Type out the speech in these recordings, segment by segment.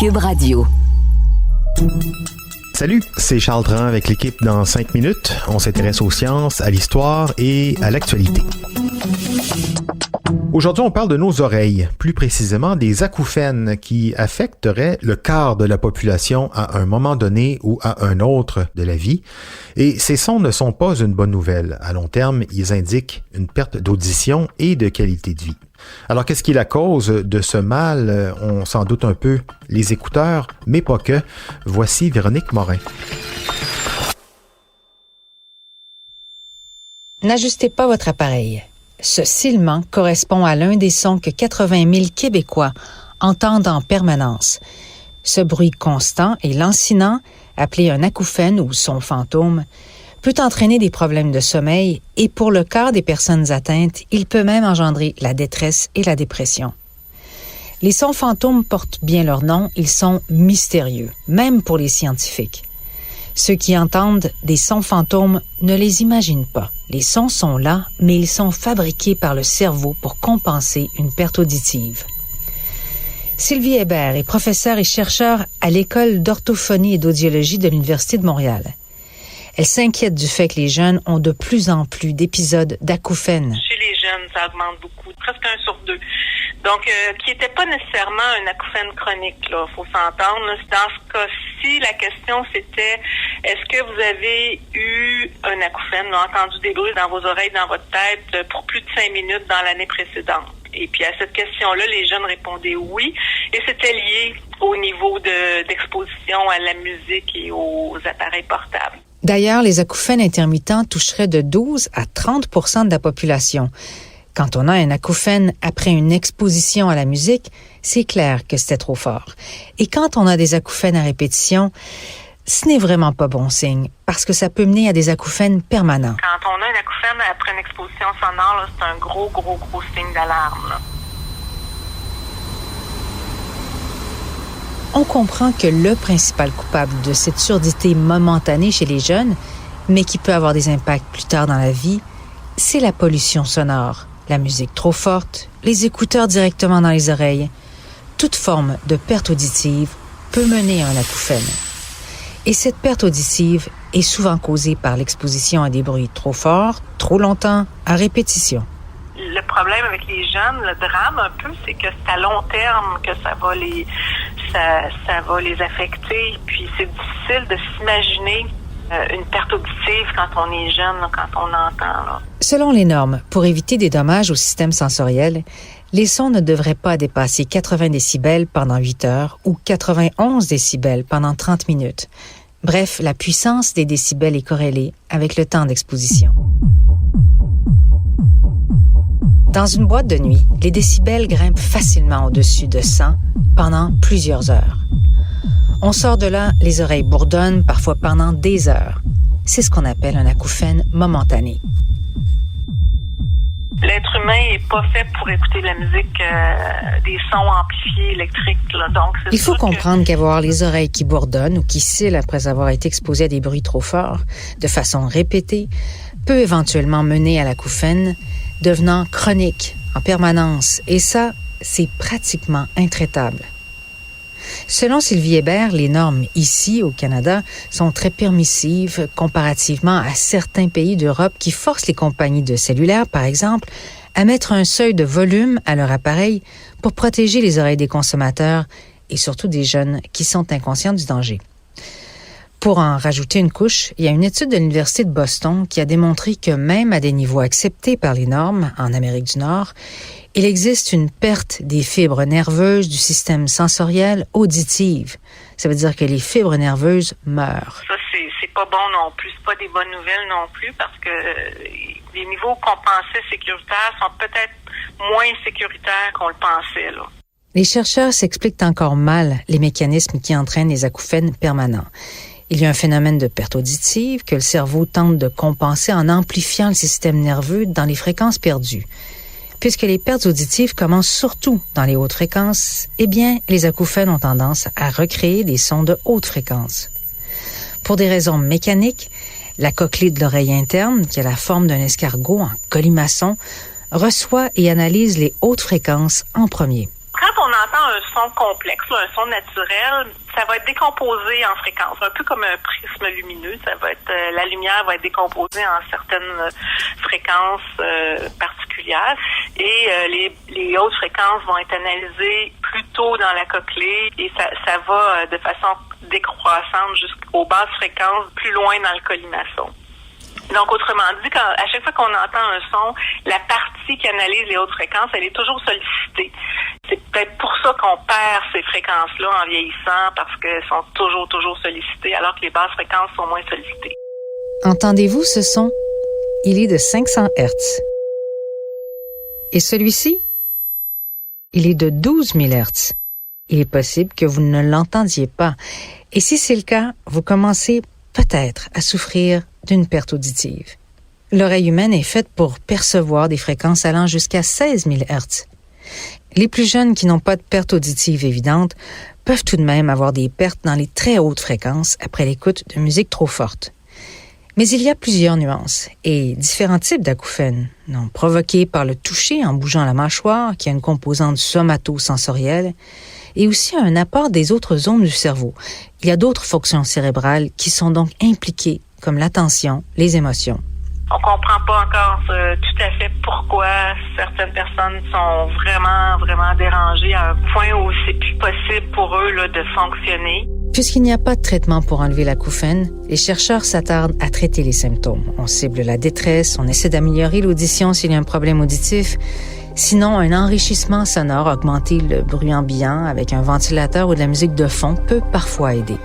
Cube Radio. Salut, c'est Charles Dran avec l'équipe dans 5 minutes. On s'intéresse aux sciences, à l'histoire et à l'actualité. Aujourd'hui, on parle de nos oreilles, plus précisément des acouphènes qui affecteraient le quart de la population à un moment donné ou à un autre de la vie. Et ces sons ne sont pas une bonne nouvelle. À long terme, ils indiquent une perte d'audition et de qualité de vie. Alors, qu'est-ce qui est la cause de ce mal? On s'en doute un peu, les écouteurs, mais pas que. Voici Véronique Morin. N'ajustez pas votre appareil. Ce silement correspond à l'un des sons que 80 000 Québécois entendent en permanence. Ce bruit constant et lancinant, appelé un acouphène ou son fantôme, peut entraîner des problèmes de sommeil et pour le quart des personnes atteintes, il peut même engendrer la détresse et la dépression. Les sons fantômes portent bien leur nom, ils sont mystérieux, même pour les scientifiques. Ceux qui entendent des sons fantômes ne les imaginent pas. Les sons sont là, mais ils sont fabriqués par le cerveau pour compenser une perte auditive. Sylvie Hébert est professeure et chercheure à l'École d'orthophonie et d'audiologie de l'Université de Montréal. Elle s'inquiète du fait que les jeunes ont de plus en plus d'épisodes d'acouphènes. Chez les jeunes, ça augmente beaucoup, presque 1 sur 2. Donc, qui n'était pas nécessairement un acouphène chronique, là, faut s'entendre. Dans ce cas-ci, la question c'était, est-ce que vous avez eu un acouphène, entendu des bruits dans vos oreilles, dans votre tête, pour plus de 5 minutes dans l'année précédente? Et puis à cette question-là, les jeunes répondaient oui, et c'était lié au niveau d'exposition à la musique et aux appareils portables. D'ailleurs, les acouphènes intermittents toucheraient de 12 à 30 % de la population. Quand on a un acouphène après une exposition à la musique, c'est clair que c'était trop fort. Et quand on a des acouphènes à répétition, ce n'est vraiment pas bon signe, parce que ça peut mener à des acouphènes permanents. Quand on a un acouphène après une exposition sonore, là, c'est un gros signe d'alarme, là. On comprend que le principal coupable de cette surdité momentanée chez les jeunes, mais qui peut avoir des impacts plus tard dans la vie, c'est la pollution sonore. La musique trop forte, les écouteurs directement dans les oreilles. Toute forme de perte auditive peut mener à un acouphène. Et cette perte auditive est souvent causée par l'exposition à des bruits trop forts, trop longtemps, à répétition. Le problème avec les jeunes, le drame un peu, c'est que c'est à long terme que ça va les affecter. Puis c'est difficile de s'imaginer une perte auditive quand on est jeune, quand on entend. Là. Selon les normes, pour éviter des dommages au système sensoriel, les sons ne devraient pas dépasser 80 décibels pendant 8 heures ou 91 décibels pendant 30 minutes. Bref, la puissance des décibels est corrélée avec le temps d'exposition. Dans une boîte de nuit, les décibels grimpent facilement au-dessus de 100 pendant plusieurs heures. On sort de là, les oreilles bourdonnent, parfois pendant des heures. C'est ce qu'on appelle un acouphène momentané. L'être humain n'est pas fait pour écouter de la musique, des sons amplifiés électriques. Là. Donc, il faut comprendre qu'avoir les oreilles qui bourdonnent ou qui scellent après avoir été exposé à des bruits trop forts, de façon répétée, peut éventuellement mener à l'acouphène, devenant chronique en permanence. Et ça, c'est pratiquement intraitable. Selon Sylvie Hébert, les normes ici, au Canada, sont très permissives comparativement à certains pays d'Europe qui forcent les compagnies de cellulaire, par exemple, à mettre un seuil de volume à leur appareil pour protéger les oreilles des consommateurs et surtout des jeunes qui sont inconscients du danger. Pour en rajouter une couche, il y a une étude de l'Université de Boston qui a démontré que même à des niveaux acceptés par les normes en Amérique du Nord, il existe une perte des fibres nerveuses du système sensoriel auditive. Ça veut dire que les fibres nerveuses meurent. Ça, c'est pas bon non plus. C'est pas des bonnes nouvelles non plus parce que les niveaux qu'on pensait sécuritaires sont peut-être moins sécuritaires qu'on le pensait, là. Les chercheurs s'expliquent encore mal les mécanismes qui entraînent les acouphènes permanents. Il y a un phénomène de perte auditive que le cerveau tente de compenser en amplifiant le système nerveux dans les fréquences perdues. Puisque les pertes auditives commencent surtout dans les hautes fréquences, eh bien, les acouphènes ont tendance à recréer des sons de haute fréquence. Pour des raisons mécaniques, la cochlée de l'oreille interne, qui a la forme d'un escargot en colimaçon, reçoit et analyse les hautes fréquences en premier. Quand on entend un son complexe, un son naturel, ça va être décomposé en fréquences, un peu comme un prisme lumineux. Ça va être la lumière va être décomposée en certaines fréquences particulières et les hautes fréquences vont être analysées plus tôt dans la cochlée et ça va de façon décroissante jusqu'aux basses fréquences plus loin dans le colimaçon. Donc, autrement dit, à chaque fois qu'on entend un son, la partie qui analyse les hautes fréquences, elle est toujours sollicitée. C'est peut-être pour ça qu'on perd ces fréquences-là en vieillissant, parce qu'elles sont toujours sollicitées, alors que les basses fréquences sont moins sollicitées. Entendez-vous ce son? Il est de 500 Hz. Et celui-ci? Il est de 12 000 Hz. Il est possible que vous ne l'entendiez pas. Et si c'est le cas, vous commencez peut-être à souffrir d'une perte auditive. L'oreille humaine est faite pour percevoir des fréquences allant jusqu'à 16 000 Hz. Les plus jeunes qui n'ont pas de perte auditive évidente peuvent tout de même avoir des pertes dans les très hautes fréquences après l'écoute de musique trop forte. Mais il y a plusieurs nuances et différents types d'acouphènes, provoqués par le toucher en bougeant la mâchoire, qui a une composante somatosensorielle, et aussi un apport des autres zones du cerveau. Il y a d'autres fonctions cérébrales qui sont donc impliquées, comme l'attention, les émotions. On comprend pas encore tout à fait pourquoi certaines personnes sont vraiment dérangées à un point où c'est plus possible pour eux là, de fonctionner. Puisqu'il n'y a pas de traitement pour enlever l'acouphène, les chercheurs s'attardent à traiter les symptômes. On cible la détresse, on essaie d'améliorer l'audition s'il y a un problème auditif. Sinon, un enrichissement sonore, augmenter le bruit ambiant avec un ventilateur ou de la musique de fond peut parfois aider.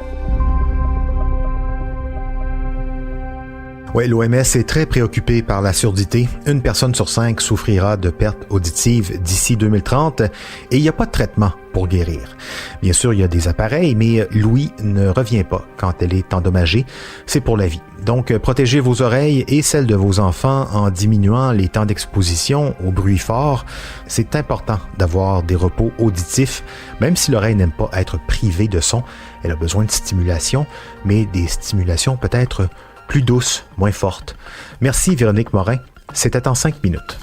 Oui, l'OMS est très préoccupée par la surdité. 1 personne sur 5 souffrira de pertes auditives d'ici 2030 et il n'y a pas de traitement pour guérir. Bien sûr, il y a des appareils, mais l'ouïe ne revient pas quand elle est endommagée. C'est pour la vie. Donc, protégez vos oreilles et celles de vos enfants en diminuant les temps d'exposition au bruit fort. C'est important d'avoir des repos auditifs, même si l'oreille n'aime pas être privée de son. Elle a besoin de stimulation, mais des stimulations peut-être plus douce, moins forte. Merci Véronique Morin. C'était en 5 minutes.